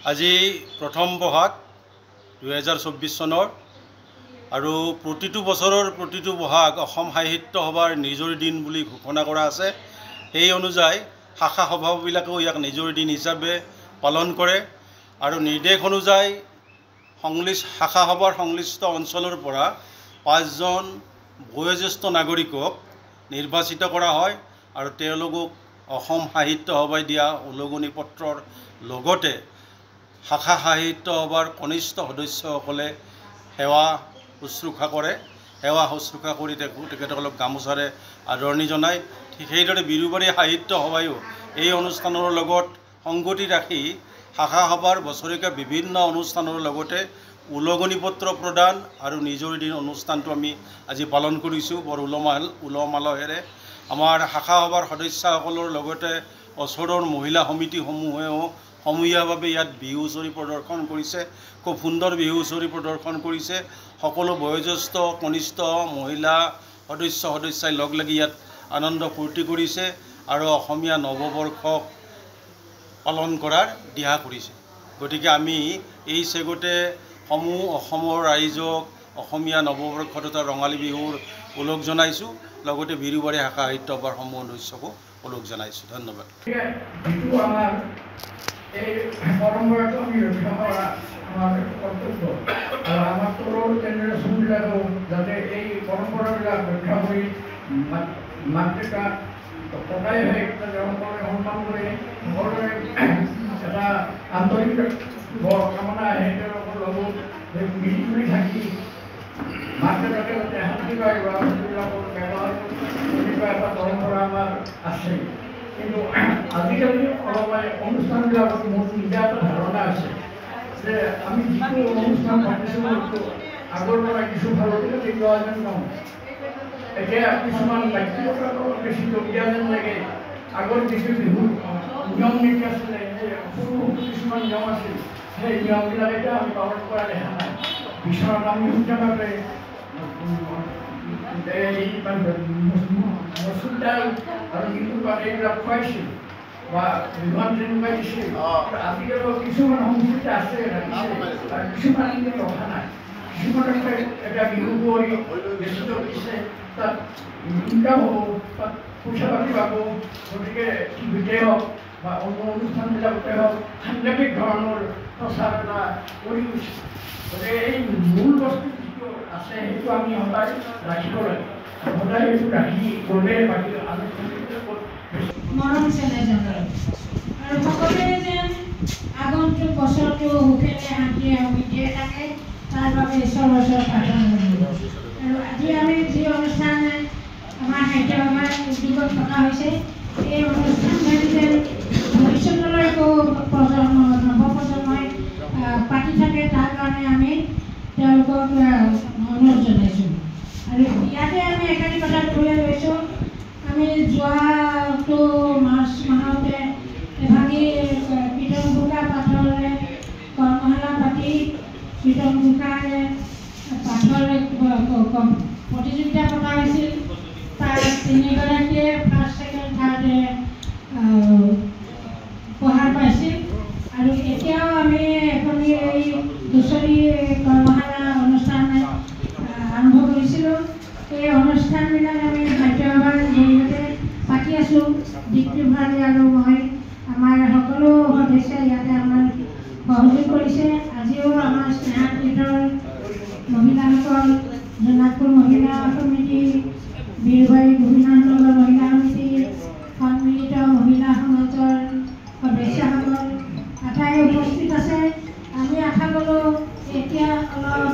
আজি প্ৰথম বহাগ 2024 চনৰ আৰু প্ৰতিটো বছৰৰ প্ৰতিটো বহাগ অসম সাহিত্য সভাৰ নিজৰ দিন বুলি ঘোষণা কৰা আছে। এই অনুযায়ী শাখা সভাবিলাকেও ইয়াক নিজৰ দিন হিচাপে পালন কৰে আৰু নিৰ্দেশ অনুযায়ী শাখা সভাৰ সংশ্লিষ্ট অঞ্চলৰ পৰা 5জন বয়োজ্যেষ্ঠ নাগৰিকক নিৰ্বাচিত কৰা হয় আৰু তেওঁলোকক অসম সাহিত্য সভাই দিয়া উলগনি পত্ৰৰ লগতে শাখা সাহিত্য সভাৰ কনিষ্ঠ সদস্যসকলে সেৱা শুশ্ৰূষা কৰে। সেৱা শুশ্ৰূষা কৰি তেখেতসকলক গামোচাৰে আদৰণি জনায়। ঠিক সেইদৰে বিৰুবাৰী সাহিত্য সভায়ো এই অনুষ্ঠানৰ লগত সংগতি ৰাখি শাখা সভাৰ বছৰেকীয়া বিভিন্ন অনুষ্ঠানৰ লগতে উলগনি পত্ৰ প্ৰদান আৰু নিজৰ দিন অনুষ্ঠানটো আমি আজি পালন কৰিছোঁ বৰ উলহ-মালহেৰে। আমাৰ শাখা সভাৰ সদস্যসকলৰ লগতে ওচৰৰ মহিলা সমিতিসমূহেও সমূহীয়াভাৱে ইয়াত বিহু হুঁচৰি প্ৰদৰ্শন কৰিছে। খুব সুন্দৰ বিহু হুঁচৰি প্ৰদৰ্শন কৰিছে। সকলো বয়োজ্যেষ্ঠ কনিষ্ঠ মহিলা সদস্যই লগ লাগি ইয়াত আনন্দ ফূৰ্তি কৰিছে আৰু অসমীয়া নৱবৰ্ষক পালন কৰাৰ দিহা কৰিছে। গতিকে আমি এই চেগতে সমূহ অসমৰ ৰাইজক অসমীয়া নৱবৰ্ষ তথা ৰঙালী বিহুৰ ওলগ জনাইছোঁ। লগতে বিৰুবাৰী শাখা সাহিত্য সভাৰ সমূহ সদস্যকো ওলগ জনাইছোঁ। ধন্যবাদ। এই পৰম্পৰাটো আমি ৰক্ষা কৰা আমাৰ কৰ্তব্য আৰু আমাৰ তলৰ জেনেৰেশ্যনবিলাকেও যাতে এই পৰম্পৰাবিলাক ৰক্ষা কৰি মাক দেউতাক ককাই ভাই সকলোৱে সন্মান কৰি সকলোৰে এটা আন্তৰিক কামনা আহে তেওঁলোকৰ লগত মিলি জুলি থাকি মাক দেউতাকে যাতে শান্তি পায় ল'ৰা ছোৱালীবিলাকৰ ব্যৱহাৰ তেনেকুৱা এটা পৰম্পৰা আমাৰ আছে। কিন্তু আজিকালি অলপ অনুষ্ঠানবিলাকত মোৰ নিজা এটা ধাৰণা আছে যে আমি যিটো অনুষ্ঠান পাতিছোঁ আগৰ পৰা কিছু ভাল তেনেকুৱা যেন নহয়। এতিয়া কিছুমান ব্যক্তিগত বেছি জড়িত যেন লাগে। আগৰ যিটো বিহুৰ নিয়ম নীতি আছিলে সৰু কিছুমান নিয়ম আছিল সেই নিয়মবিলাক এতিয়া আমি পালন কৰা দেখা নাই। বিচনাত আমি সুন্দৰভাৱে মচুৰ দাইল আৰু মিঠুৰ পাত এইবিলাক খুৱাইছিল বা বিমান তেনেকুৱা দিছিল। আজিকালি কিছুমান সংস্কৃতি আছে আৰু কিছুমান ৰখা নাই। কিছুমানে এটা বিহু কৰি ব্যস্ত দিছে, তাত ইনকাম হ'ব, তাত পইচা পাতি পাব। গতিকে টিভিতে হওক বা অন্য অনুষ্ঠানবিলাকতে হওক সাংঘাতিক ধৰণৰ প্ৰচাৰ এটা কৰি গৈছে। গতিকে এই মূল বস্তু যিটো আছে সেইটো আমি সদায় ৰাখিব লাগে। সদায় সেইটো ৰাখি গ'লে বাকী মৰম চেনেহ জনায় আৰু সকলোৱে যেন আগন্তুক বছৰটো সুখেৰে শান্তিৰে সমৃদ্ধিৰে থাকে তাৰ বাবে ঈশ্বৰৰ ওচৰত প্ৰাৰ্থনা কৰিব। আৰু আজি আমি যি অনুষ্ঠান আমাৰ সাহিত্য সভাৰ উদ্যোগত পতা হৈছে এই অনুষ্ঠানভাগ যেন ভৱিষ্যতলৈকো নৱপ্ৰজন্মই পাতি থাকে তাৰ কাৰণে আমি তেওঁলোকক অনুৰোধ জনাইছোঁ। আৰু ইয়াতে আমি একাধিক কথা ক'বলৈ লৈছোঁ। আমি যোৱাটো মাৰ্চ মাহতে এভাগি কীৰ্তন ঘোষা পাঠৰে কৰ্মশালা পাতি কীৰ্তন ঘোষাৰে পাঠৰ প্ৰতিযোগিতা পতা হৈছিল। তাৰ 3গৰাকীয়ে ফাৰ্ষ্ট ছেকেণ্ড থাৰ্ড উপহাৰ পাইছিল। আৰু এতিয়াও আমি এখনি এই হুঁচৰি কৰ্মশালা অনুষ্ঠান আৰম্ভ কৰিছিলোঁ। এই অনুষ্ঠানবিলাক আমি সাহিত্য সভাৰ জৰিয়তে পাতি আছোঁ। দীপ্তি ভৰালী আৰু মই আমাৰ সকলো সদস্যই ইয়াতে আমাৰ সহযোগ কৰিছে। আজিও আমাৰ স্নেহাতীতৰ মহিলাসকল জোনাকপুৰ মহিলা সমিতি, বিৰুবাৰী গোপীনাথনগৰ মহিলা সমিতি, সন্মিলিত মহিলা সমাজৰ সদস্যসকল আটাই উপস্থিত আছে। আমি আশা কৰোঁ এতিয়া অলপ